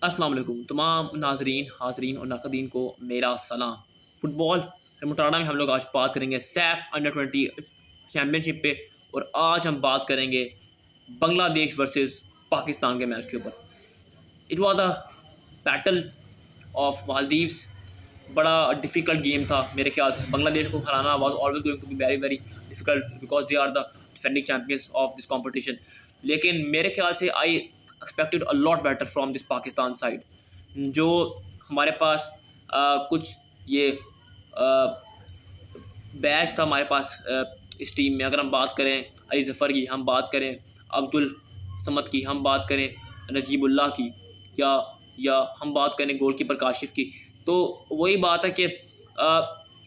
अस्सलाम वालेकुम तमाम नाजरीन हाजरीन और नाकदीन को मेरा सलाम। फ़ुटबॉल रिमोटाडा में हम लोग आज बात करेंगे सैफ अंडर 20 चैम्पियनशिप पे। और आज हम बात करेंगे बांग्लादेश वर्सेस पाकिस्तान के मैच के ऊपर। It was a battle of Maldives. बड़ा डिफ़िकल्ट गेम था मेरे ख्याल से। बांग्लादेश को हराना was always going to be very very difficult because they are the defending champions of this competition. लेकिन मेरे ख्याल से I expected a lot better from this Pakistan side. जो हमारे पास कुछ ये बैच था हमारे पास इस टीम में। अगर हम बात करें अली ज़फ़र की, हम बात करें अब्दुल समद की, हम बात करें नजीबुल्लाह की, या हम बात करें गोलकीपर काशिफ की, तो वही बात है कि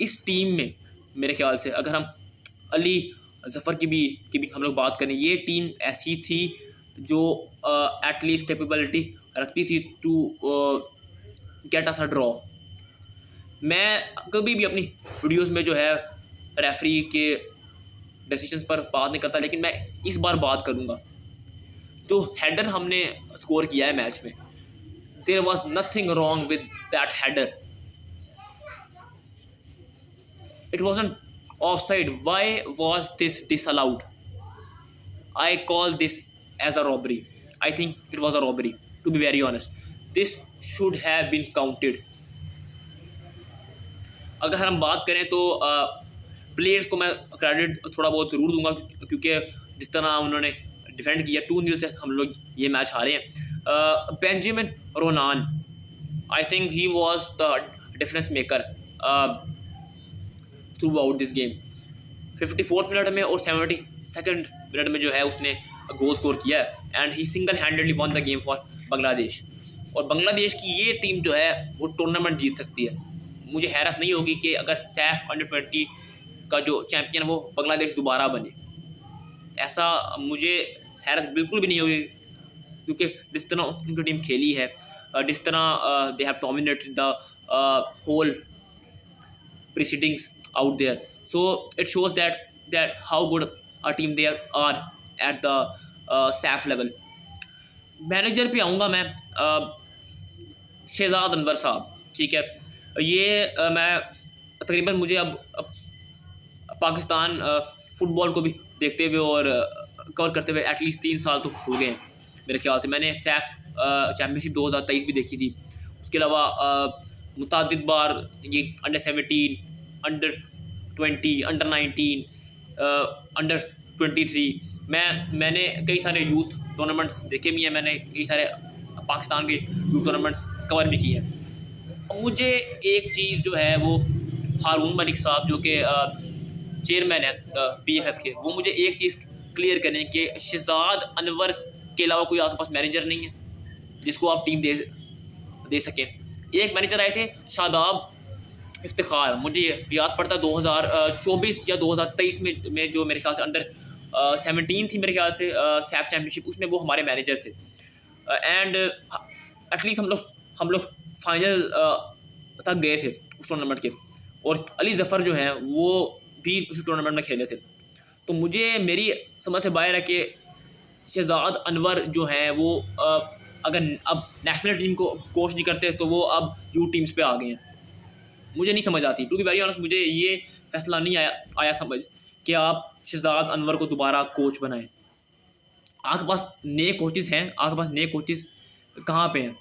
इस टीम में मेरे ख्याल से अगर हम अली ज़फ़र की भी हम लोग बात करें, ये टीम ऐसी थी जो एटलीस्ट कैपेबिलिटी रखती थी to get us a draw. मैं कभी भी अपनी वीडियोस में जो है रेफरी के डिसीजंस पर बात नहीं करता, लेकिन मैं इस बार बात करूंगा। जो हेडर हमने स्कोर किया है मैच में, there was nothing wrong with that header. It wasn't offside. Why was this disallowed? I call this as a robbery. I think it was a robbery, to be very honest. This should have been counted. अगर हम बात करें तो players को मैं credit थोड़ा बहुत ज़रूर दूंगा, क्योंकि जिस तरह उन्होंने डिफेंड किया, 2-0 से हम लोग ये मैच हारे हैं। Benjamin Ronan, I think he was the difference maker throughout this game. 54th minute में और 72nd मिनट में जो है उसने गोल स्कोर किया है and he single handedly one the game for Bangladesh. और बांग्लादेश की ये टीम जो है वो टूर्नामेंट जीत सकती है। मुझे हैरत नहीं होगी कि अगर सैफ अंडर 20 का जो चैम्पियन वो बांग्लादेश दोबारा बने। ऐसा मुझे हैरत बिल्कुल भी नहीं होगी, क्योंकि जिस तरह उनकी टीम खेली है, जिस तरह they have dominated the whole precedings out there. So it shows that how good a team they are at the SAF level. Manager पे आऊँगा मैं। शहजाद अनवर साहब, ठीक है, ये मैं तकरीबन मुझे अब पाकिस्तान फ़ुटबॉल को भी देखते हुए और कवर करते हुए एटलीस्ट 3 साल तो हो गए हैं मेरे ख्याल से। मैंने सैफ चैम्पियनशिप 2023 भी देखी थी। उसके अलावा मुतअद्दिद बार ये अंडर 17, अंडर 20, अंडर 19, अंडर 23, मैंने कई सारे यूथ टूर्नामेंट्स देखे भी हैं। मैंने कई सारे पाकिस्तान के यूथ टूर्नामेंट्स कवर भी किए हैं। मुझे एक चीज़ जो है वो हारून मलिक साहब, जो कि चेयरमैन है PFF के, वो मुझे एक चीज़ क्लियर करें कि शहजाद अनवर के अलावा कोई आपके पास मैनेजर नहीं है जिसको आप टीम दे सकें। एक मैनेजर आए थे शादाब इफ्तिखार, मुझे याद पड़ता 2024 या 2023 में जो मेरे ख्याल से अंडर 17 थी मेरे ख्याल से सैफ चैम्पियनशिप, उसमें वो हमारे मैनेजर थे। एंड एटलीस्ट हम लोग फाइनल तक गए थे उस टूर्नामेंट के। और अली ज़फ़र जो हैं वो भी उस टूर्नामेंट में खेले थे। तो मुझे मेरी समझ से बाहर है कि शहजाद अनवर जो हैं वो अगर अब नेशनल टीम को कोच नहीं करते तो वो अब यूथ टीम्स पे आ गए हैं। मुझे नहीं समझ आती, टू बी वेरी ऑनेस्ट। मुझे ये फैसला नहीं आया समझ कि आप शहजाद अनवर को दोबारा कोच बनाएं। आपके पास नए कोचेज़ हैं, आपके पास नए कोचेज़ कहाँ पे हैं?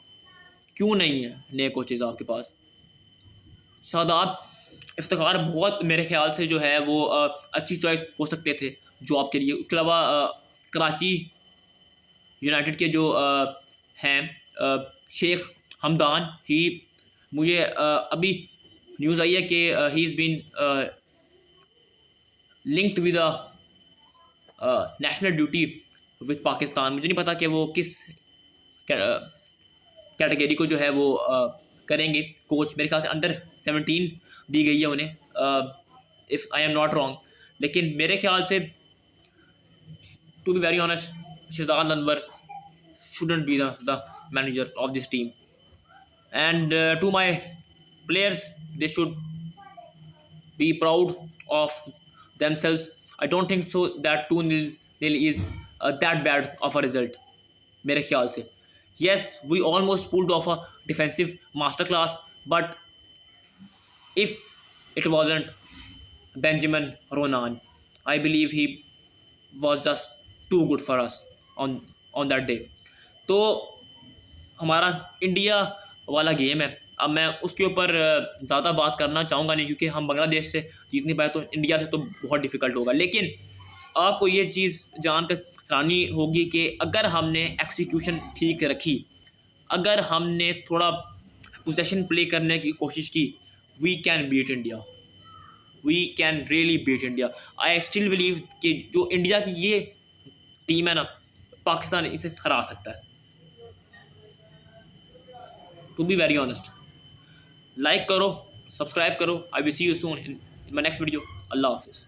क्यों नहीं है नए कोचेज़ आपके पास? शादाब इफ्तिखार बहुत मेरे ख्याल से जो है वो अच्छी चॉइस हो सकते थे जॉब के लिए। उसके अलावा कराची यूनाइटेड के जो हैं शेख हमदान, ही मुझे अभी न्यूज़ आई है कि he is been linked with national duty with Pakistan. मुझे नहीं पता कि वो किस कैटेगरी को जो है वो करेंगे कोच। मेरे ख्याल से अंडर 17 दी गई है उन्हें, if I am not wrong. लेकिन मेरे ख्याल से to be very honest, Shahzad Anwar shouldn't be the manager of this team. And to my players, they should be proud of themselves. I don't think so that 2-0 is that bad of a result मेरे ख्याल से। Yes, we almost pulled off a defensive masterclass, but if it wasn't Benjamin Ronan, I believe he was just too good for us on that day. तो हमारा India वाला game है, अब मैं उसके ऊपर ज़्यादा बात करना चाहूँगा नहीं, क्योंकि हम बांग्लादेश से जीत नहीं पाए तो इंडिया से तो बहुत डिफ़िकल्ट होगा। लेकिन आपको ये चीज़ जानकर हैरानी होगी कि अगर हमने एक्सिक्यूशन ठीक रखी, अगर हमने थोड़ा पोजेशन प्ले करने की कोशिश की, we can beat India, we can really beat India. I still believe कि जो इंडिया की ये टीम है ना, पाकिस्तान इसे हरा सकता है, to be very honest. Like करो, सब्सक्राइब करो। I will see you soon in my next video. अल्लाह हाफिज़।